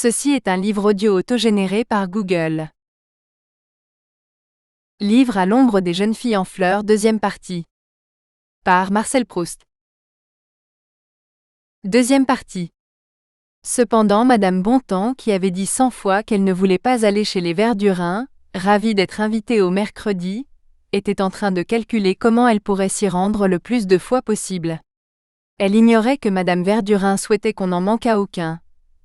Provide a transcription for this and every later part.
Ceci est un livre audio autogénéré par Google. Livre à l'ombre des jeunes filles en fleurs, deuxième partie. Par Marcel Proust. Deuxième partie. Cependant, Madame Bontemps, qui avait dit 100 fois qu'elle ne voulait pas aller chez les Verdurin, ravie d'être invitée au mercredi, était en train de calculer comment elle pourrait s'y rendre le plus de fois possible. Elle ignorait que Madame Verdurin souhaitait qu'on n'en manquât aucun.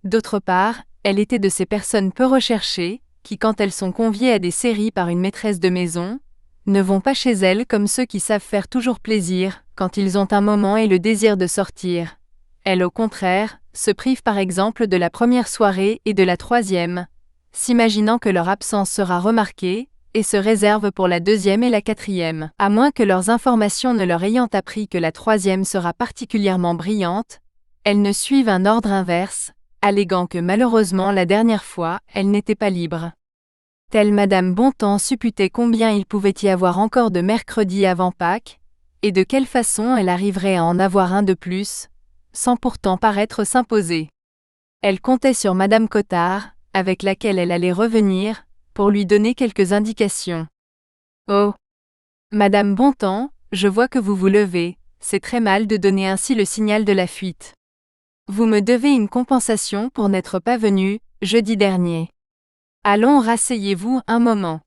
D'autre part, elle était de ces personnes peu recherchées, qui quand elles sont conviées à des séries par une maîtresse de maison, ne vont pas chez elle comme ceux qui savent faire toujours plaisir, quand ils ont un moment et le désir de sortir. Elles, au contraire, se privent par exemple de la première soirée et de la troisième, s'imaginant que leur absence sera remarquée, et se réservent pour la deuxième et la quatrième, à moins que leurs informations ne leur ayant appris que la troisième sera particulièrement brillante, elles ne suivent un ordre inverse, alléguant que malheureusement la dernière fois, elles n'étaient pas libres. Telle Madame Bontemps supputait combien il pouvait y avoir encore de mercredis avant Pâques, et de quelle façon elle arriverait à en avoir un de plus, sans pourtant paraître s'imposer. Elle comptait sur Madame Cottard, avec laquelle elle allait revenir, pour lui donner quelques indications. « Oh, Madame Bontemps, je vois que vous vous levez, c'est très mal de donner ainsi le signal de la fuite. Vous me devez une compensation pour n'être pas venue, jeudi dernier. Allons, rasseyez-vous un moment.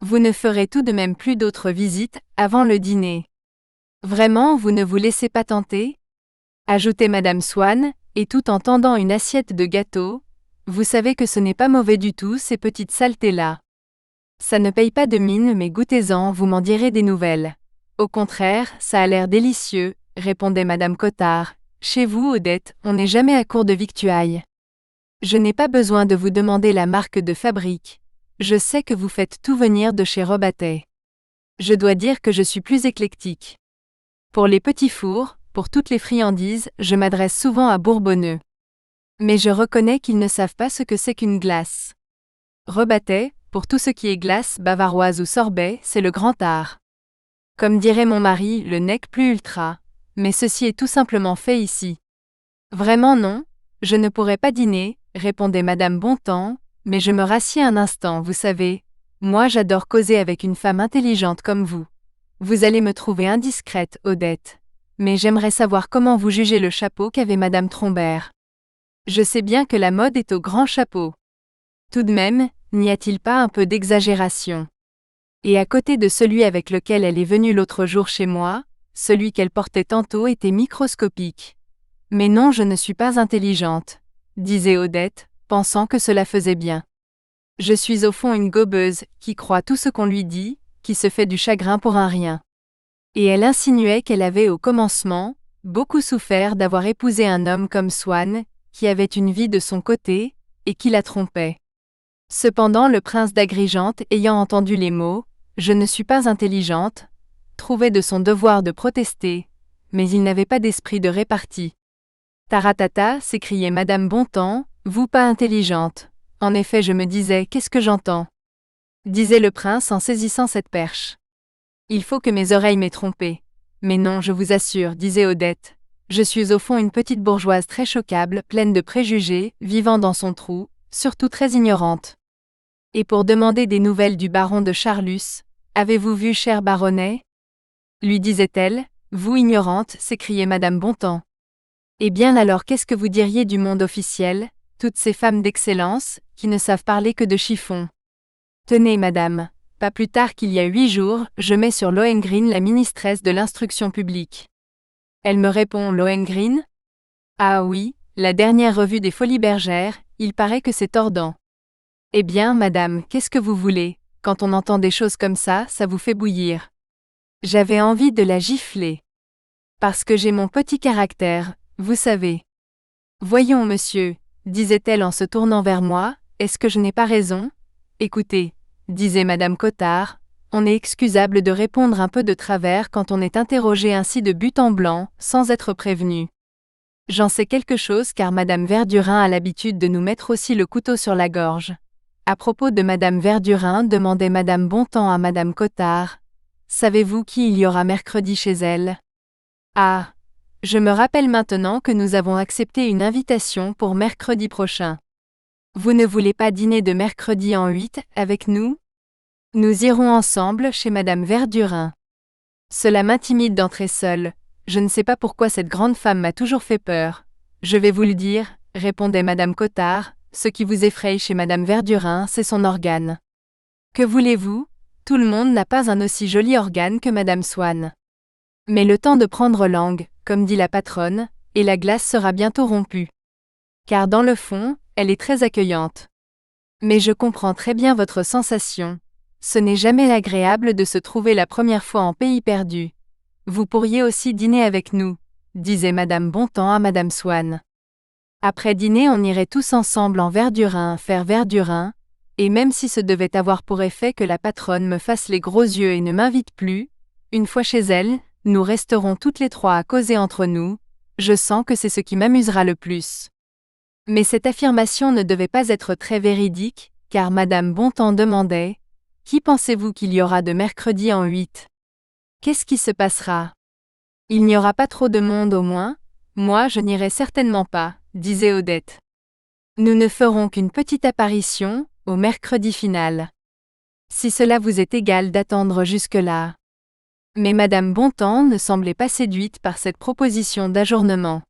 Vous ne ferez tout de même plus d'autres visites avant le dîner. Vraiment, vous ne vous laissez pas tenter ?» ajoutait Madame Swann, et tout en tendant une assiette de gâteau. « Vous savez que ce n'est pas mauvais du tout, ces petites saletés-là. Ça ne paye pas de mine, mais goûtez-en, vous m'en direz des nouvelles. »« Au contraire, ça a l'air délicieux, » répondait Madame Cottard. « Chez vous, Odette, on n'est jamais à court de victuailles. Je n'ai pas besoin de vous demander la marque de fabrique. Je sais que vous faites tout venir de chez Robatet. Je dois dire que je suis plus éclectique. Pour les petits fours, pour toutes les friandises, je m'adresse souvent à Bourbonneux. Mais je reconnais qu'ils ne savent pas ce que c'est qu'une glace. Robatet, pour tout ce qui est glace, bavaroise ou sorbet, c'est le grand art. Comme dirait mon mari, le nec plus ultra. Mais ceci est tout simplement fait ici. »« Vraiment non, je ne pourrais pas dîner, » répondait Madame Bontemps, « mais je me rassieds un instant, vous savez. Moi j'adore causer avec une femme intelligente comme vous. Vous allez me trouver indiscrète, Odette. Mais j'aimerais savoir comment vous jugez le chapeau qu'avait Madame Trombert. Je sais bien que la mode est au grand chapeau. Tout de même, n'y a-t-il pas un peu d'exagération? Et à côté de celui avec lequel elle est venue l'autre jour chez moi, celui qu'elle portait tantôt était microscopique. Mais non, je ne suis pas intelligente, disait Odette, pensant que cela faisait bien. Je suis au fond une gobeuse, qui croit tout ce qu'on lui dit, qui se fait du chagrin pour un rien. Et elle insinuait qu'elle avait au commencement beaucoup souffert d'avoir épousé un homme comme Swann, qui avait une vie de son côté, et qui la trompait. Cependant le prince d'Agrigente ayant entendu les mots « Je ne suis pas intelligente », trouvait de son devoir de protester, mais il n'avait pas d'esprit de répartie. « Taratata » s'écriait Madame Bontemps, « vous pas intelligente. En effet je me disais, qu'est-ce que j'entends ?» disait le prince en saisissant cette perche. « Il faut que mes oreilles m'aient trompé. Mais non, je vous assure, disait Odette. Je suis au fond une petite bourgeoise très choquable, pleine de préjugés, vivant dans son trou, surtout très ignorante. Et pour demander des nouvelles du baron de Charlus, avez-vous vu, cher baronnet ? Lui disait-elle. Vous ignorante, s'écriait Madame Bontemps. Eh bien alors qu'est-ce que vous diriez du monde officiel, toutes ces femmes d'excellence, qui ne savent parler que de chiffon ? Tenez, madame, pas plus tard qu'il y a 8 jours, je mets sur Lohengrin la ministresse de l'instruction publique. Elle me répond, Lohengrin ? Ah oui, la dernière revue des Folies Bergères, il paraît que c'est tordant. Eh bien, madame, qu'est-ce que vous voulez ? Quand on entend des choses comme ça vous fait bouillir. J'avais envie de la gifler. Parce que j'ai mon petit caractère, vous savez. Voyons, monsieur, disait-elle en se tournant vers moi, est-ce que je n'ai pas raison ? Écoutez, disait Madame Cottard, on est excusable de répondre un peu de travers quand on est interrogé ainsi de but en blanc, sans être prévenu. J'en sais quelque chose car Madame Verdurin a l'habitude de nous mettre aussi le couteau sur la gorge. À propos de Madame Verdurin, demandait Madame Bontemps à Madame Cottard. Savez-vous qui il y aura mercredi chez elle ? Ah, je me rappelle maintenant que nous avons accepté une invitation pour mercredi prochain. Vous ne voulez pas dîner de mercredi en 8 avec nous? Nous irons ensemble chez Madame Verdurin. Cela m'intimide d'entrer seule. Je ne sais pas pourquoi cette grande femme m'a toujours fait peur. Je vais vous le dire, répondait Madame Cottard, ce qui vous effraie chez Madame Verdurin, c'est son organe. Que voulez-vous? Tout le monde n'a pas un aussi joli organe que Madame Swann. Mais le temps de prendre langue, comme dit la patronne, et la glace sera bientôt rompue. Car dans le fond, elle est très accueillante. Mais je comprends très bien votre sensation. Ce n'est jamais agréable de se trouver la première fois en pays perdu. Vous pourriez aussi dîner avec nous, disait Madame Bontemps à Madame Swann. Après dîner, on irait tous ensemble en Verdurin faire Verdurin, et même si ce devait avoir pour effet que la patronne me fasse les gros yeux et ne m'invite plus, une fois chez elle, nous resterons toutes les trois à causer entre nous, je sens que c'est ce qui m'amusera le plus. Mais cette affirmation ne devait pas être très véridique, car Madame Bontemps demandait « Qui pensez-vous qu'il y aura de mercredi en 8 ? Qu'est-ce qui se passera ? Il n'y aura pas trop de monde au moins ? Moi je n'irai certainement pas, disait Odette. Nous ne ferons qu'une petite apparition, au mercredi final. Si cela vous est égal d'attendre jusque-là. » Mais Madame Bontemps ne semblait pas séduite par cette proposition d'ajournement.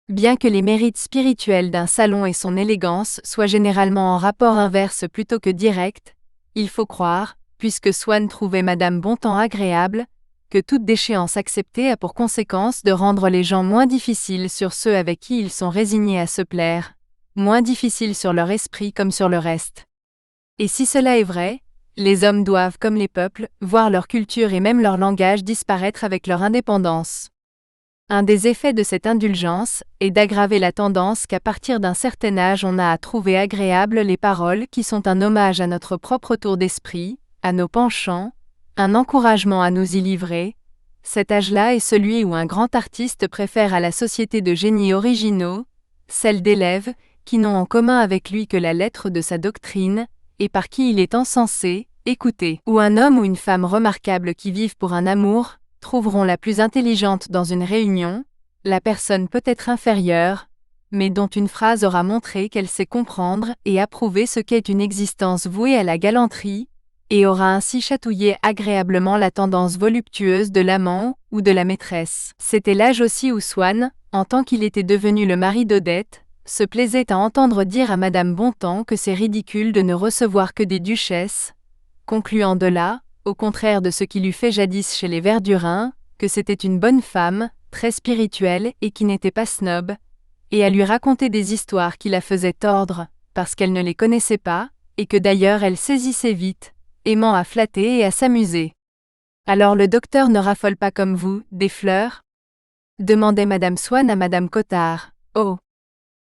Bien que les mérites spirituels d'un salon et son élégance soient généralement en rapport inverse plutôt que direct, il faut croire, puisque Swann trouvait Madame Bontemps agréable, que toute déchéance acceptée a pour conséquence de rendre les gens moins difficiles sur ceux avec qui ils sont résignés à se plaire, moins difficiles sur leur esprit comme sur le reste. Et si cela est vrai, les hommes doivent, comme les peuples, voir leur culture et même leur langage disparaître avec leur indépendance. Un des effets de cette indulgence est d'aggraver la tendance qu'à partir d'un certain âge on a à trouver agréables les paroles qui sont un hommage à notre propre tour d'esprit, à nos penchants, un encouragement à nous y livrer. Cet âge-là est celui où un grand artiste préfère à la société de génies originaux, celle d'élèves qui n'ont en commun avec lui que la lettre de sa doctrine, et par qui il est encensé, écouté, ou un homme ou une femme remarquable qui vivent pour un amour, trouveront la plus intelligente dans une réunion, la personne peut-être inférieure, mais dont une phrase aura montré qu'elle sait comprendre et approuver ce qu'est une existence vouée à la galanterie, et aura ainsi chatouillé agréablement la tendance voluptueuse de l'amant ou de la maîtresse. C'était l'âge aussi où Swann, en tant qu'il était devenu le mari d'Odette, se plaisait à entendre dire à Madame Bontemps que c'est ridicule de ne recevoir que des duchesses, concluant de là, au contraire de ce qu'il eût fait jadis chez les Verdurin, que c'était une bonne femme, très spirituelle et qui n'était pas snob, et à lui raconter des histoires qui la faisaient tordre, parce qu'elle ne les connaissait pas, et que d'ailleurs elle saisissait vite, aimant à flatter et à s'amuser. Alors le docteur ne raffole pas comme vous, des fleurs ? Demandait Madame Swann à Madame Cottard. Oh !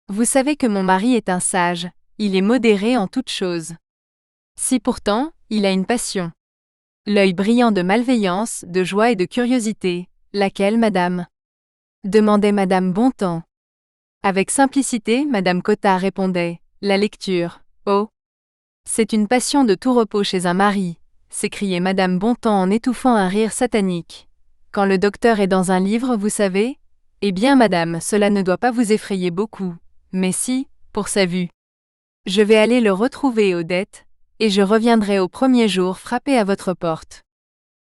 Vous savez que mon mari est un sage, il est modéré en toutes choses. Si pourtant, il a une passion. L'œil brillant de malveillance, de joie et de curiosité. Laquelle, madame ? Demandait Madame Bontemps. Avec simplicité, Madame Cottard répondait, la lecture. Oh ! C'est une passion de tout repos chez un mari, s'écriait Madame Bontemps en étouffant un rire satanique. Quand le docteur est dans un livre, vous savez ? Eh bien, madame, cela ne doit pas vous effrayer beaucoup, mais si, pour sa vue. Je vais aller le retrouver, Odette, et je reviendrai au premier jour frapper à votre porte.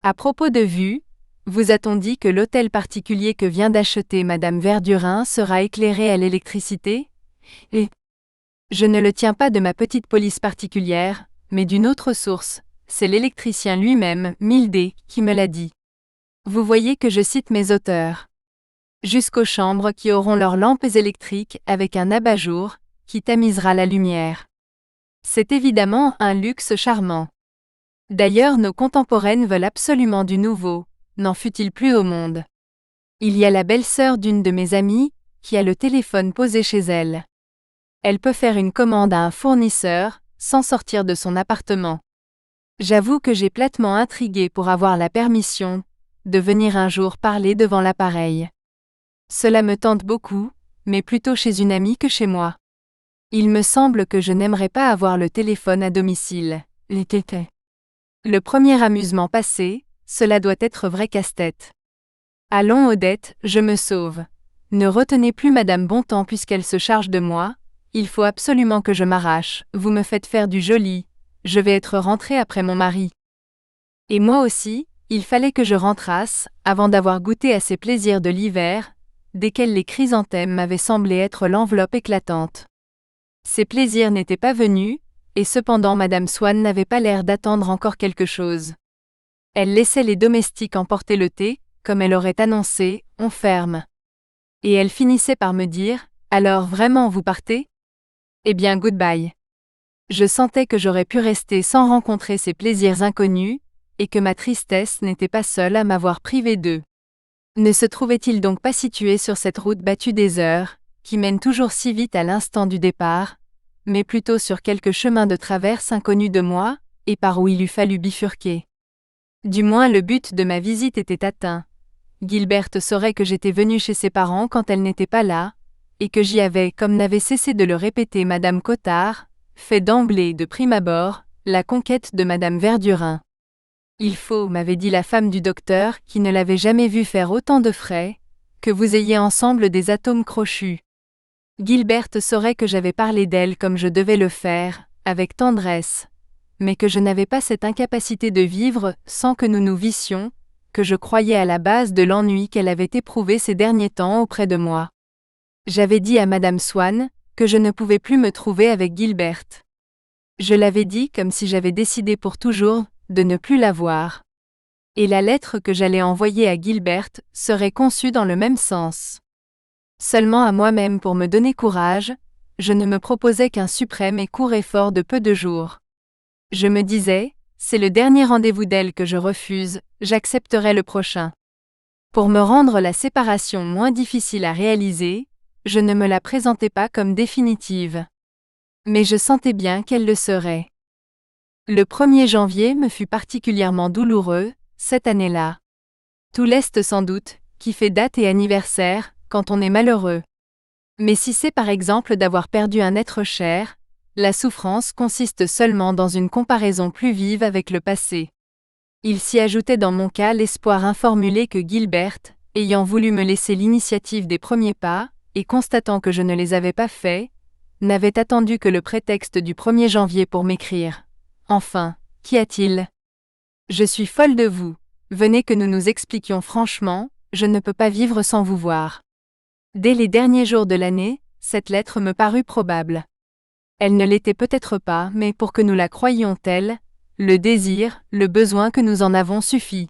À propos de vue, vous a-t-on dit que l'hôtel particulier que vient d'acheter Madame Verdurin sera éclairé à l'électricité ? Et je ne le tiens pas de ma petite police particulière, mais d'une autre source, c'est l'électricien lui-même, Mildet, qui me l'a dit. Vous voyez que je cite mes auteurs. Jusqu'aux chambres qui auront leurs lampes électriques avec un abat-jour, qui tamisera la lumière. C'est évidemment un luxe charmant. D'ailleurs nos contemporaines veulent absolument du nouveau, n'en fut-il plus au monde. Il y a la belle-sœur d'une de mes amies, qui a le téléphone posé chez elle. Elle peut faire une commande à un fournisseur, sans sortir de son appartement. J'avoue que j'ai platement intrigué pour avoir la permission de venir un jour parler devant l'appareil. Cela me tente beaucoup, mais plutôt chez une amie que chez moi. Il me semble que je n'aimerais pas avoir le téléphone à domicile. Le premier amusement passé, cela doit être vrai casse-tête. Allons, Odette, je me sauve. Ne retenez plus Madame Bontemps puisqu'elle se charge de moi, il faut absolument que je m'arrache, vous me faites faire du joli, je vais être rentrée après mon mari. Et moi aussi, il fallait que je rentrasse, avant d'avoir goûté à ces plaisirs de l'hiver, desquels les chrysanthèmes m'avaient semblé être l'enveloppe éclatante. Ces plaisirs n'étaient pas venus, et cependant Madame Swann n'avait pas l'air d'attendre encore quelque chose. Elle laissait les domestiques emporter le thé, comme elle aurait annoncé, on ferme. Et elle finissait par me dire, alors vraiment vous partez ? Eh bien goodbye. Je sentais que j'aurais pu rester sans rencontrer ces plaisirs inconnus, et que ma tristesse n'était pas seule à m'avoir privée d'eux. Ne se trouvait-il donc pas situé sur cette route battue des heures, qui mène toujours si vite à l'instant du départ, mais plutôt sur quelque chemin de traverse inconnu de moi, et par où il eût fallu bifurquer. Du moins le but de ma visite était atteint. Gilberte saurait que j'étais venue chez ses parents quand elle n'était pas là, et que j'y avais, comme n'avait cessé de le répéter Madame Cottard, fait d'emblée, de prime abord, la conquête de Madame Verdurin. Il faut, m'avait dit la femme du docteur, qui ne l'avait jamais vue faire autant de frais, que vous ayez ensemble des atomes crochus. Gilberte saurait que j'avais parlé d'elle comme je devais le faire, avec tendresse, mais que je n'avais pas cette incapacité de vivre sans que nous nous vissions, que je croyais à la base de l'ennui qu'elle avait éprouvé ces derniers temps auprès de moi. J'avais dit à Madame Swann que je ne pouvais plus me trouver avec Gilberte. Je l'avais dit comme si j'avais décidé pour toujours de ne plus la voir. Et la lettre que j'allais envoyer à Gilberte serait conçue dans le même sens. Seulement à moi-même pour me donner courage, je ne me proposais qu'un suprême et court effort de peu de jours. Je me disais, c'est le dernier rendez-vous d'elle que je refuse, j'accepterai le prochain. Pour me rendre la séparation moins difficile à réaliser, je ne me la présentais pas comme définitive. Mais je sentais bien qu'elle le serait. Le 1er janvier me fut particulièrement douloureux, cette année-là. Tout l'Est sans doute, qui fait date et anniversaire, quand on est malheureux. Mais si c'est par exemple d'avoir perdu un être cher, la souffrance consiste seulement dans une comparaison plus vive avec le passé. Il s'y ajoutait dans mon cas l'espoir informulé que Gilberte, ayant voulu me laisser l'initiative des premiers pas, et constatant que je ne les avais pas faits, n'avait attendu que le prétexte du 1er janvier pour m'écrire. Enfin, qu'y a-t-il ? Je suis folle de vous, venez que nous nous expliquions franchement, je ne peux pas vivre sans vous voir. Dès les derniers jours de l'année, cette lettre me parut probable. Elle ne l'était peut-être pas, mais pour que nous la croyions telle, le désir, le besoin que nous en avons suffit.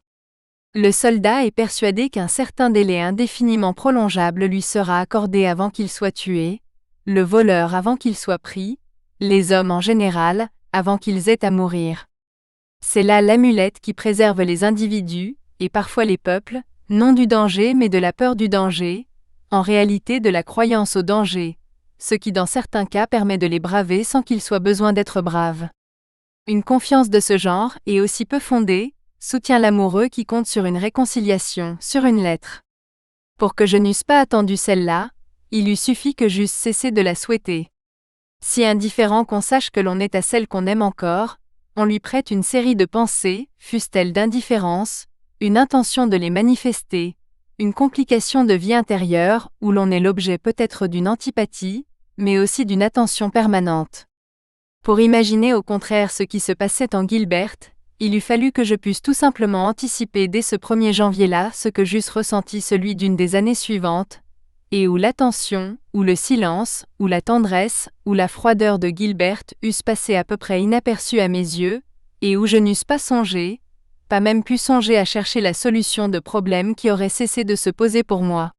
Le soldat est persuadé qu'un certain délai indéfiniment prolongeable lui sera accordé avant qu'il soit tué, le voleur avant qu'il soit pris, les hommes en général, avant qu'ils aient à mourir. C'est là l'amulette qui préserve les individus, et parfois les peuples, non du danger mais de la peur du danger, en réalité de la croyance au danger, ce qui dans certains cas permet de les braver sans qu'il soit besoin d'être brave. Une confiance de ce genre, et aussi peu fondée, soutient l'amoureux qui compte sur une réconciliation, sur une lettre. Pour que je n'eusse pas attendu celle-là, il eût suffi que j'eusse cessé de la souhaiter. Si indifférent qu'on sache que l'on est à celle qu'on aime encore, on lui prête une série de pensées, fussent-elles d'indifférence, une intention de les manifester, une complication de vie intérieure où l'on est l'objet peut-être d'une antipathie, mais aussi d'une attention permanente. Pour imaginer au contraire ce qui se passait en Gilberte, il eût fallu que je pusse tout simplement anticiper dès ce 1er janvier-là ce que j'eusse ressenti celui d'une des années suivantes, et où l'attention, ou le silence, ou la tendresse, ou la froideur de Gilberte eussent passé à peu près inaperçus à mes yeux, et où je n'eusse pas songé, pas même pu songer à chercher la solution de problèmes qui auraient cessé de se poser pour moi.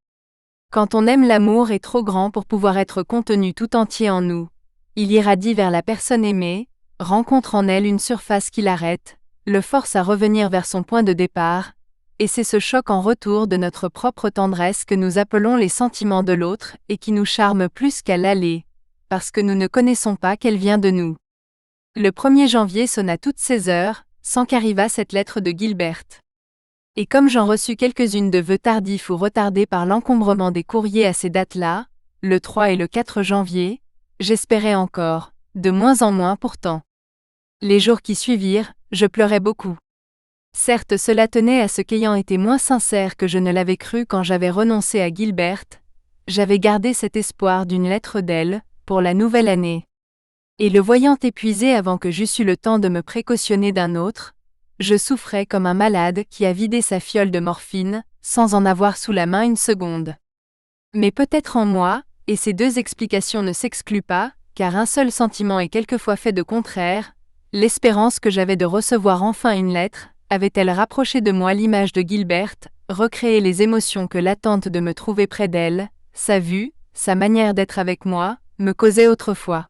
Quand on aime, l'amour est trop grand pour pouvoir être contenu tout entier en nous. Il irradie vers la personne aimée, rencontre en elle une surface qui l'arrête, le force à revenir vers son point de départ, et c'est ce choc en retour de notre propre tendresse que nous appelons les sentiments de l'autre et qui nous charme plus qu'à l'aller, parce que nous ne connaissons pas qu'elle vient de nous. Le 1er janvier sonna toutes 16 heures, sans qu'arrivât cette lettre de Gilberte. Et comme j'en reçus quelques-unes de vœux tardifs ou retardés par l'encombrement des courriers à ces dates-là, le 3 et le 4 janvier, j'espérais encore, de moins en moins pourtant. Les jours qui suivirent, je pleurais beaucoup. Certes, cela tenait à ce qu'ayant été moins sincère que je ne l'avais cru quand j'avais renoncé à Gilberte, j'avais gardé cet espoir d'une lettre d'elle, pour la nouvelle année. Et le voyant épuisé avant que j'eusse eu le temps de me précautionner d'un autre, je souffrais comme un malade qui a vidé sa fiole de morphine, sans en avoir sous la main une seconde. Mais peut-être en moi, et ces deux explications ne s'excluent pas, car un seul sentiment est quelquefois fait de contraire, l'espérance que j'avais de recevoir enfin une lettre, avait-elle rapproché de moi l'image de Gilberte, recréé les émotions que l'attente de me trouver près d'elle, sa vue, sa manière d'être avec moi, me causait autrefois.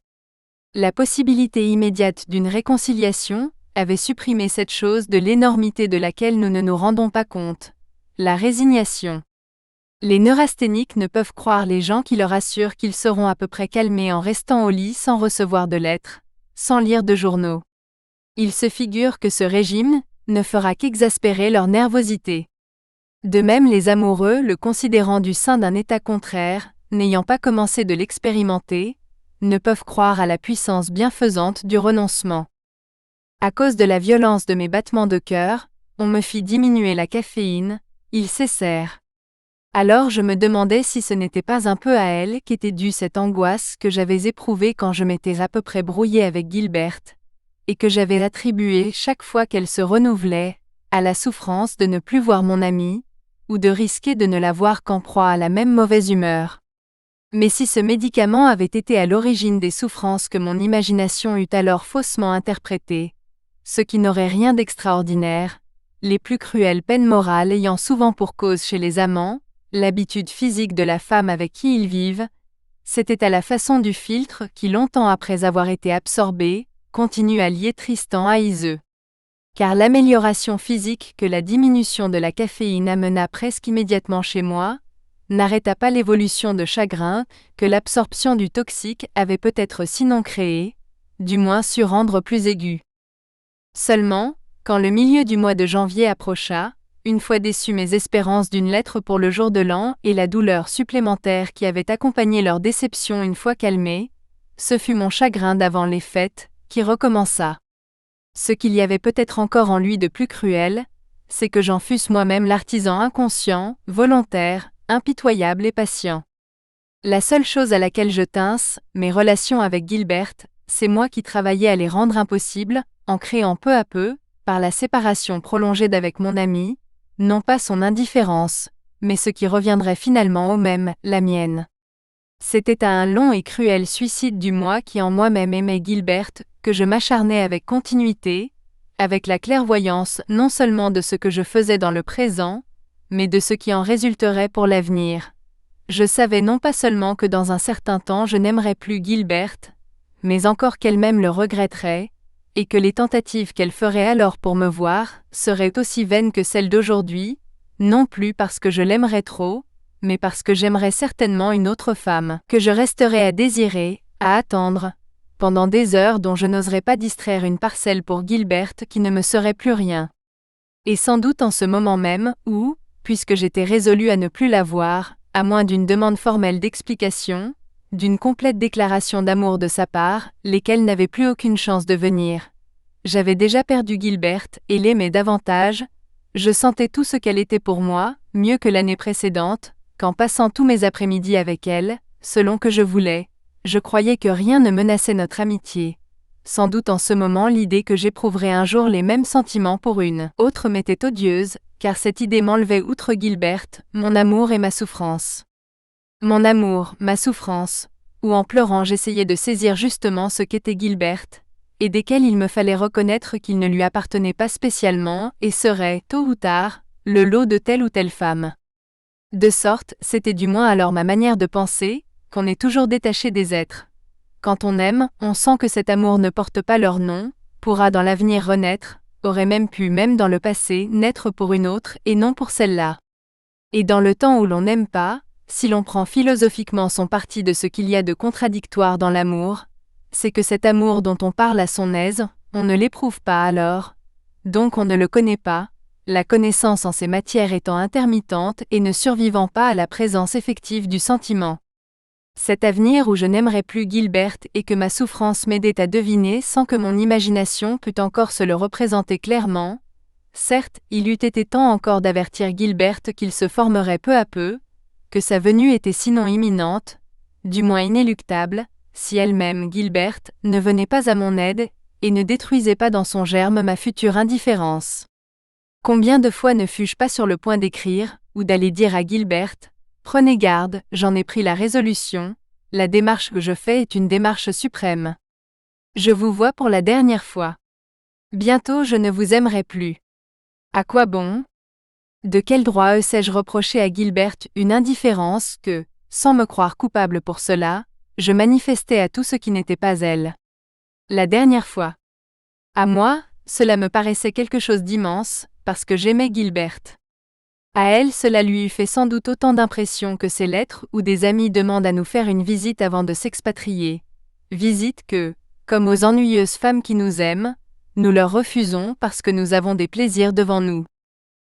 La possibilité immédiate d'une réconciliation avait supprimé cette chose de l'énormité de laquelle nous ne nous rendons pas compte. La résignation. Les neurasthéniques ne peuvent croire les gens qui leur assurent qu'ils seront à peu près calmés en restant au lit sans recevoir de lettres, sans lire de journaux. Ils se figurent que ce régime ne fera qu'exaspérer leur nervosité. De même les amoureux, le considérant du sein d'un état contraire, n'ayant pas commencé de l'expérimenter, ne peuvent croire à la puissance bienfaisante du renoncement. À cause de la violence de mes battements de cœur, on me fit diminuer la caféine, ils cessèrent. Alors je me demandais si ce n'était pas un peu à elle qu'était due cette angoisse que j'avais éprouvée quand je m'étais à peu près brouillé avec Gilberte, et que j'avais attribuée chaque fois qu'elle se renouvelait, à la souffrance de ne plus voir mon amie, ou de risquer de ne la voir qu'en proie à la même mauvaise humeur. Mais si ce médicament avait été à l'origine des souffrances que mon imagination eut alors faussement interprétées, ce qui n'aurait rien d'extraordinaire, les plus cruelles peines morales ayant souvent pour cause chez les amants, l'habitude physique de la femme avec qui ils vivent, c'était à la façon du filtre qui longtemps après avoir été absorbé, continue à lier Tristan à Iseux. Car l'amélioration physique que la diminution de la caféine amena presque immédiatement chez moi, n'arrêta pas l'évolution de chagrin que l'absorption du toxique avait peut-être sinon créé, du moins su rendre plus aiguë. Seulement, quand le milieu du mois de janvier approcha, une fois déçues mes espérances d'une lettre pour le jour de l'an et la douleur supplémentaire qui avait accompagné leur déception une fois calmée, ce fut mon chagrin d'avant les fêtes, qui recommença. Ce qu'il y avait peut-être encore en lui de plus cruel, c'est que j'en fusse moi-même l'artisan inconscient, volontaire, impitoyable et patient. La seule chose à laquelle je tinsse, mes relations avec Gilberte, c'est moi qui travaillais à les rendre impossibles, en créant peu à peu, par la séparation prolongée d'avec mon ami, non pas son indifférence, mais ce qui reviendrait finalement au même, la mienne. C'était à un long et cruel suicide du moi qui en moi-même aimait Gilberte, que je m'acharnais avec continuité, avec la clairvoyance non seulement de ce que je faisais dans le présent, mais de ce qui en résulterait pour l'avenir. Je savais non pas seulement que dans un certain temps je n'aimerais plus Gilberte, mais encore qu'elle-même le regretterait, et que les tentatives qu'elle ferait alors pour me voir seraient aussi vaines que celles d'aujourd'hui, non plus parce que je l'aimerais trop, mais parce que j'aimerais certainement une autre femme, que je resterais à désirer, à attendre, pendant des heures dont je n'oserais pas distraire une parcelle pour Gilberte qui ne me serait plus rien. Et sans doute en ce moment même où, puisque j'étais résolu à ne plus la voir, à moins d'une demande formelle d'explication, d'une complète déclaration d'amour de sa part, lesquelles n'avaient plus aucune chance de venir. J'avais déjà perdu Gilberte et l'aimais davantage, je sentais tout ce qu'elle était pour moi, mieux que l'année précédente, qu'en passant tous mes après-midi avec elle, selon que je voulais, je croyais que rien ne menaçait notre amitié. Sans doute en ce moment l'idée que j'éprouverais un jour les mêmes sentiments pour une autre m'était odieuse, car cette idée m'enlevait outre Gilberte, mon amour et ma souffrance. Mon amour, ma souffrance, où en pleurant j'essayais de saisir justement ce qu'était Gilberte, et desquels il me fallait reconnaître qu'il ne lui appartenait pas spécialement et serait, tôt ou tard, le lot de telle ou telle femme. De sorte, c'était du moins alors ma manière de penser, qu'on est toujours détaché des êtres. Quand on aime, on sent que cet amour ne porte pas leur nom, pourra dans l'avenir renaître, aurait même pu, même dans le passé, naître pour une autre et non pour celle-là. Et dans le temps où l'on n'aime pas, si l'on prend philosophiquement son parti de ce qu'il y a de contradictoire dans l'amour, c'est que cet amour dont on parle à son aise, on ne l'éprouve pas alors, donc on ne le connaît pas, la connaissance en ces matières étant intermittente et ne survivant pas à la présence effective du sentiment. Cet avenir où je n'aimerais plus Gilberte et que ma souffrance m'aidait à deviner sans que mon imagination pût encore se le représenter clairement, certes, il eût été temps encore d'avertir Gilberte qu'il se formerait peu à peu, que sa venue était sinon imminente, du moins inéluctable, si elle-même, Gilberte, ne venait pas à mon aide, et ne détruisait pas dans son germe ma future indifférence. Combien de fois ne fus-je pas sur le point d'écrire, ou d'aller dire à Gilberte, « Prenez garde, j'en ai pris la résolution, la démarche que je fais est une démarche suprême. Je vous vois pour la dernière fois. Bientôt je ne vous aimerai plus. À quoi bon ? De quel droit eussé-je reproché à Gilberte une indifférence que, sans me croire coupable pour cela, je manifestais à tout ce qui n'était pas elle. La dernière fois. À moi, cela me paraissait quelque chose d'immense, parce que j'aimais Gilberte. À elle, cela lui eût fait sans doute autant d'impression que ces lettres où des amis demandent à nous faire une visite avant de s'expatrier. Visite que, comme aux ennuyeuses femmes qui nous aiment, nous leur refusons parce que nous avons des plaisirs devant nous.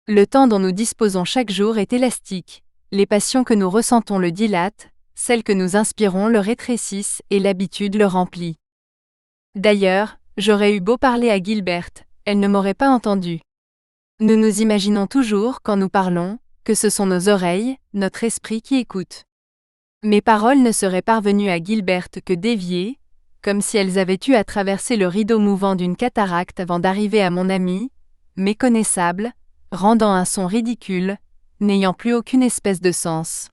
Le temps dont nous disposons chaque jour est élastique, les passions que nous ressentons le dilatent, celles que nous inspirons le rétrécissent et l'habitude le remplit. D'ailleurs, j'aurais eu beau parler à Gilberte, elle ne m'aurait pas entendu. Nous nous imaginons toujours, quand nous parlons, que ce sont nos oreilles, notre esprit qui écoutent. Mes paroles ne seraient parvenues à Gilberte que déviées, comme si elles avaient eu à traverser le rideau mouvant d'une cataracte avant d'arriver à mon ami, méconnaissable, rendant un son ridicule, n'ayant plus aucune espèce de sens.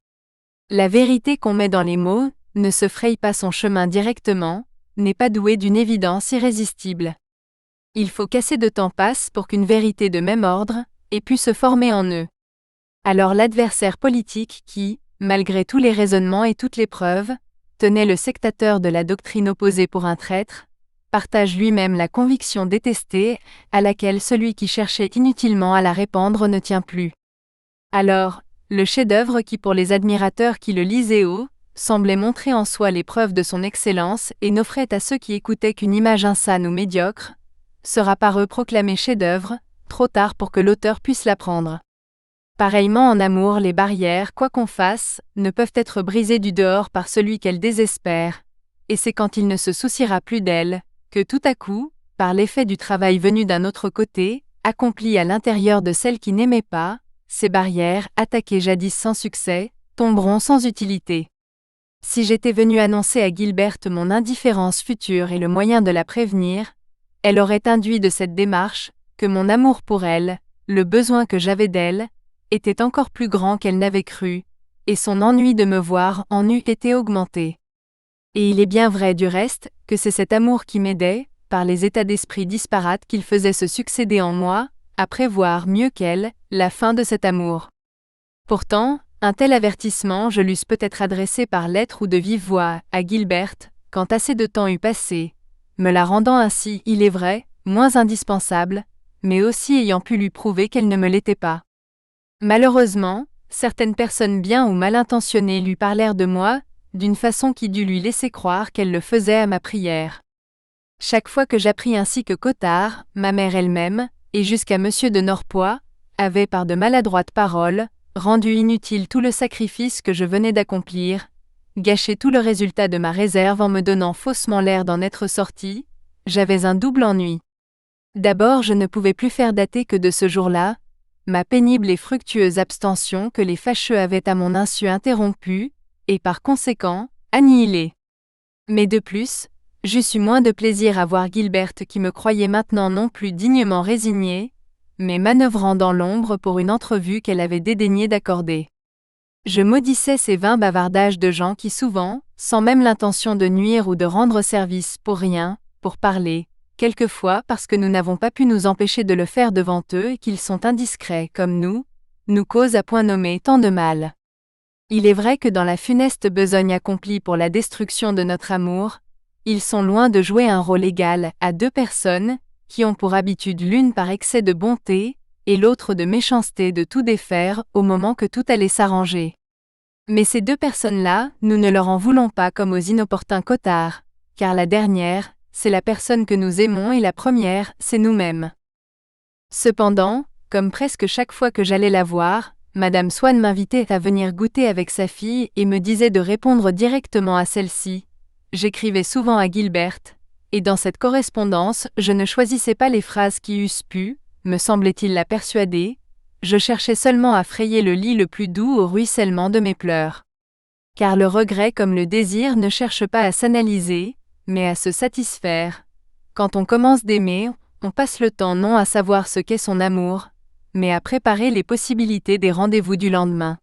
La vérité qu'on met dans les mots ne se fraye pas son chemin directement, n'est pas douée d'une évidence irrésistible. Il faut qu'assez de temps passe pour qu'une vérité de même ordre ait pu se former en eux. Alors l'adversaire politique qui, malgré tous les raisonnements et toutes les preuves, tenait le sectateur de la doctrine opposée pour un traître, partage lui-même la conviction détestée, à laquelle celui qui cherchait inutilement à la répandre ne tient plus. Alors, le chef-d'œuvre qui pour les admirateurs qui le lisaient semblait montrer en soi les preuves de son excellence et n'offrait à ceux qui écoutaient qu'une image insane ou médiocre, sera par eux proclamé chef-d'œuvre, trop tard pour que l'auteur puisse l'apprendre. Pareillement en amour, les barrières, quoi qu'on fasse, ne peuvent être brisées du dehors par celui qu'elle désespère, et c'est quand il ne se souciera plus d'elle, que tout à coup, par l'effet du travail venu d'un autre côté, accompli à l'intérieur de celle qui n'aimait pas, ces barrières, attaquées jadis sans succès, tomberont sans utilité. Si j'étais venu annoncer à Gilberte mon indifférence future et le moyen de la prévenir, elle aurait induit de cette démarche, que mon amour pour elle, le besoin que j'avais d'elle, était encore plus grand qu'elle n'avait cru, et son ennui de me voir en eût été augmenté. Et il est bien vrai du reste, que c'est cet amour qui m'aidait, par les états d'esprit disparates qu'il faisait se succéder en moi, à prévoir mieux qu'elle, la fin de cet amour. Pourtant, un tel avertissement je l'eusse peut-être adressé par lettre ou de vive voix à Gilberte, quand assez de temps eut passé, me la rendant ainsi, il est vrai, moins indispensable, mais aussi ayant pu lui prouver qu'elle ne me l'était pas. Malheureusement, certaines personnes bien ou mal intentionnées lui parlèrent de moi, d'une façon qui dut lui laisser croire qu'elle le faisait à ma prière. Chaque fois que j'appris ainsi que Cottard, ma mère elle-même, et jusqu'à Monsieur de Norpois, avaient par de maladroites paroles, rendu inutile tout le sacrifice que je venais d'accomplir, gâché tout le résultat de ma réserve en me donnant faussement l'air d'en être sorti, j'avais un double ennui. D'abord je ne pouvais plus faire dater que de ce jour-là, ma pénible et fructueuse abstention que les fâcheux avaient à mon insu interrompue, et par conséquent, annihilée. Mais de plus, j'eusse eu moins de plaisir à voir Gilberte qui me croyait maintenant non plus dignement résignée, mais manœuvrant dans l'ombre pour une entrevue qu'elle avait dédaigné d'accorder. Je maudissais ces vains bavardages de gens qui souvent, sans même l'intention de nuire ou de rendre service pour rien, pour parler, quelquefois parce que nous n'avons pas pu nous empêcher de le faire devant eux et qu'ils sont indiscrets comme nous causent à point nommé tant de mal. Il est vrai que dans la funeste besogne accomplie pour la destruction de notre amour, ils sont loin de jouer un rôle égal à deux personnes, qui ont pour habitude l'une par excès de bonté, et l'autre de méchanceté de tout défaire au moment que tout allait s'arranger. Mais ces deux personnes-là, nous ne leur en voulons pas comme aux inopportuns Cottard, car la dernière, c'est la personne que nous aimons et la première, c'est nous-mêmes. Cependant, comme presque chaque fois que j'allais la voir, Madame Swann m'invitait à venir goûter avec sa fille et me disait de répondre directement à celle-ci. J'écrivais souvent à Gilberte, et dans cette correspondance, je ne choisissais pas les phrases qui eussent pu, me semblait-il la persuader, je cherchais seulement à frayer le lit le plus doux au ruissellement de mes pleurs. Car le regret comme le désir ne cherchent pas à s'analyser, mais à se satisfaire. Quand on commence d'aimer, on passe le temps non à savoir ce qu'est son amour, mais à préparer les possibilités des rendez-vous du lendemain.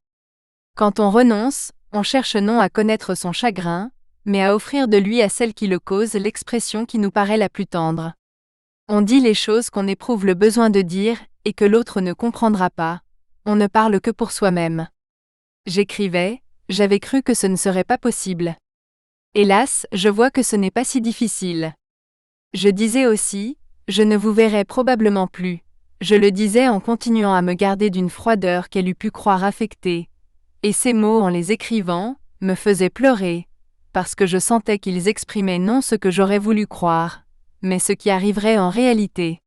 Quand on renonce, on cherche non à connaître son chagrin, mais à offrir de lui à celle qui le cause l'expression qui nous paraît la plus tendre. On dit les choses qu'on éprouve le besoin de dire, et que l'autre ne comprendra pas. On ne parle que pour soi-même. J'écrivais, j'avais cru que ce ne serait pas possible. Hélas, je vois que ce n'est pas si difficile. Je disais aussi, je ne vous verrai probablement plus. Je le disais en continuant à me garder d'une froideur qu'elle eût pu croire affectée. Et ces mots, en les écrivant, me faisaient pleurer, parce que je sentais qu'ils exprimaient non ce que j'aurais voulu croire, mais ce qui arriverait en réalité.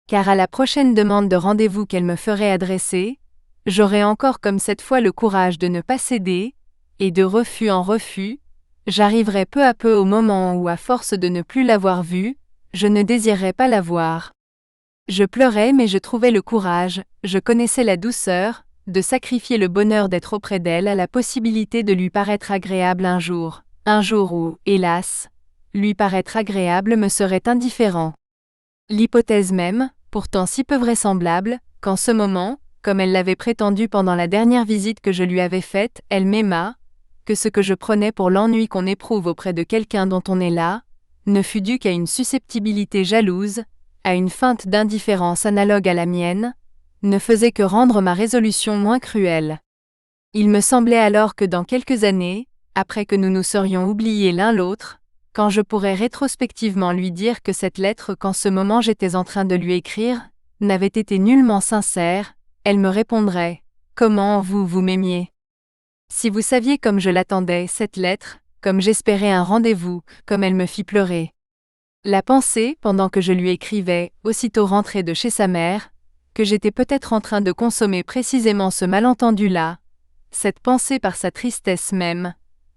Car à la prochaine demande de rendez-vous qu'elle me ferait adresser, j'aurais encore comme cette fois le courage de ne pas céder, et de refus en refus, j'arriverais peu à peu au moment où, à force de ne plus l'avoir vue, je ne désirerais pas la voir. Je pleurais mais je trouvais le courage, je connaissais la douceur, de sacrifier le bonheur d'être auprès d'elle à la possibilité de lui paraître agréable un jour où, hélas, lui paraître agréable me serait indifférent. L'hypothèse même, pourtant si peu vraisemblable, qu'en ce moment, comme elle l'avait prétendu pendant la dernière visite que je lui avais faite, elle m'aimât, que ce que je prenais pour l'ennui qu'on éprouve auprès de quelqu'un dont on est là, ne fût dû qu'à une susceptibilité jalouse, à une feinte d'indifférence analogue à la mienne, ne faisait que rendre ma résolution moins cruelle. Il me semblait alors que dans quelques années, après que nous nous serions oubliés l'un l'autre, quand je pourrais rétrospectivement lui dire que cette lettre qu'en ce moment j'étais en train de lui écrire, n'avait été nullement sincère, elle me répondrait « Comment vous m'aimiez ?» Si vous saviez comme je l'attendais, cette lettre, comme j'espérais un rendez-vous, comme elle me fit pleurer. La pensée, pendant que je lui écrivais, aussitôt rentrée de chez sa mère, que j'étais peut-être en train de consommer précisément ce malentendu-là, cette pensée par sa tristesse même,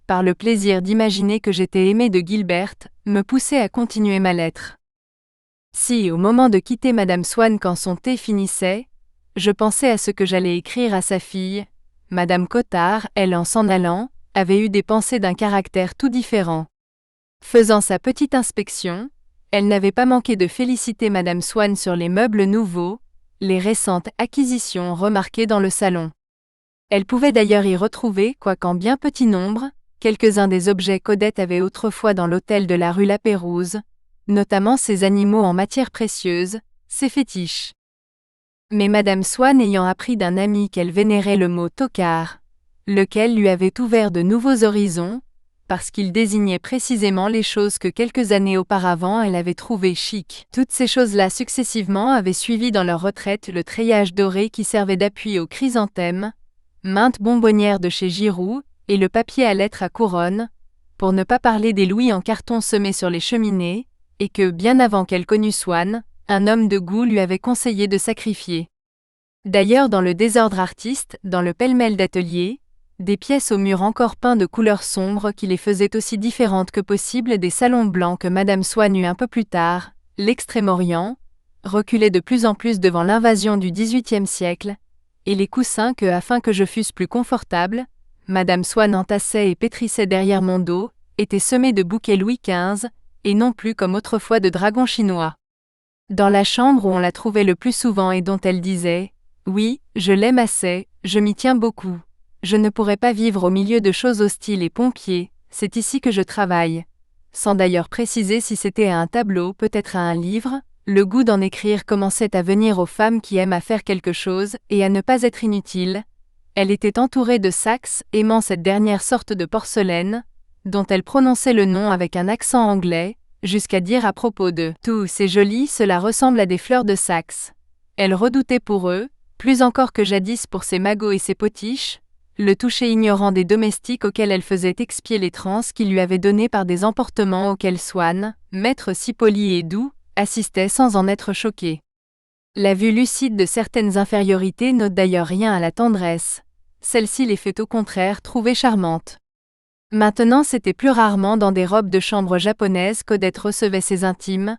par le plaisir d'imaginer que j'étais aimée de Gilberte, me poussait à continuer ma lettre. Si, au moment de quitter Madame Swann quand son thé finissait, je pensais à ce que j'allais écrire à sa fille, Madame Cottard, elle en s'en allant, avait eu des pensées d'un caractère tout différent. Faisant sa petite inspection, elle n'avait pas manqué de féliciter Madame Swann sur les meubles nouveaux, les récentes acquisitions remarquées dans le salon. Elle pouvait d'ailleurs y retrouver, quoiqu'en bien petit nombre, quelques-uns des objets qu'Odette avait autrefois dans l'hôtel de la rue La Pérouse, notamment ses animaux en matière précieuse, ses fétiches. Mais Madame Swann ayant appris d'un ami qu'elle vénérait le mot tocard, lequel lui avait ouvert de nouveaux horizons, parce qu'il désignait précisément les choses que quelques années auparavant elle avait trouvées chic. Toutes ces choses-là successivement avaient suivi dans leur retraite le treillage doré qui servait d'appui aux chrysanthèmes, maintes bonbonnières de chez Giroux, et le papier à lettres à couronne, pour ne pas parler des louis en carton semés sur les cheminées, et que, bien avant qu'elle connût Swann, un homme de goût lui avait conseillé de sacrifier. D'ailleurs dans le désordre artiste, dans le pêle-mêle d'atelier, des pièces aux murs encore peints de couleurs sombres qui les faisaient aussi différentes que possible des salons blancs que Madame Swann eut un peu plus tard, l'Extrême-Orient, reculait de plus en plus devant l'invasion du XVIIIe siècle, et les coussins que, afin que je fusse plus confortable, Madame Swann entassait et pétrissait derrière mon dos, étaient semés de bouquets Louis XV, et non plus comme autrefois de dragons chinois. Dans la chambre où on la trouvait le plus souvent et dont elle disait « Oui, je l'aime assez, je m'y tiens beaucoup. Je ne pourrais pas vivre au milieu de choses hostiles et pompiers, c'est ici que je travaille. » Sans d'ailleurs préciser si c'était à un tableau, peut-être à un livre, le goût d'en écrire commençait à venir aux femmes qui aiment à faire quelque chose et à ne pas être inutiles. Elle était entourée de Saxe, aimant cette dernière sorte de porcelaine, dont elle prononçait le nom avec un accent anglais, jusqu'à dire à propos de « Tout, c'est joli, cela ressemble à des fleurs de Saxe ». Elle redoutait pour eux, plus encore que jadis pour ses magots et ses potiches, le toucher ignorant des domestiques auxquels elle faisait expier les transes qu'il lui avait données par des emportements auxquels Swann, maître si poli et doux, assistait sans en être choqué. La vue lucide de certaines infériorités n'ôte d'ailleurs rien à la tendresse. Celle-ci les fait au contraire trouver charmantes. Maintenant c'était plus rarement dans des robes de chambre japonaises qu'Odette recevait ses intimes,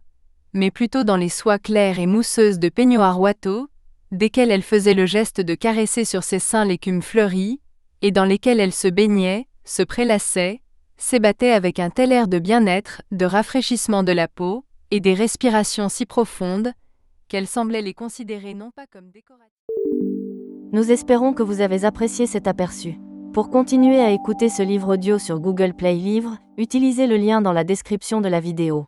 mais plutôt dans les soies claires et mousseuses de peignoirs Watteau, desquelles elle faisait le geste de caresser sur ses seins l'écume fleurie, et dans lesquelles elle se baignait, se prélassaient, s'ébattaient avec un tel air de bien-être, de rafraîchissement de la peau, et des respirations si profondes, qu'elle semblait les considérer non pas comme décoratives. Nous espérons que vous avez apprécié cet aperçu. Pour continuer à écouter ce livre audio sur Google Play Livres, utilisez le lien dans la description de la vidéo.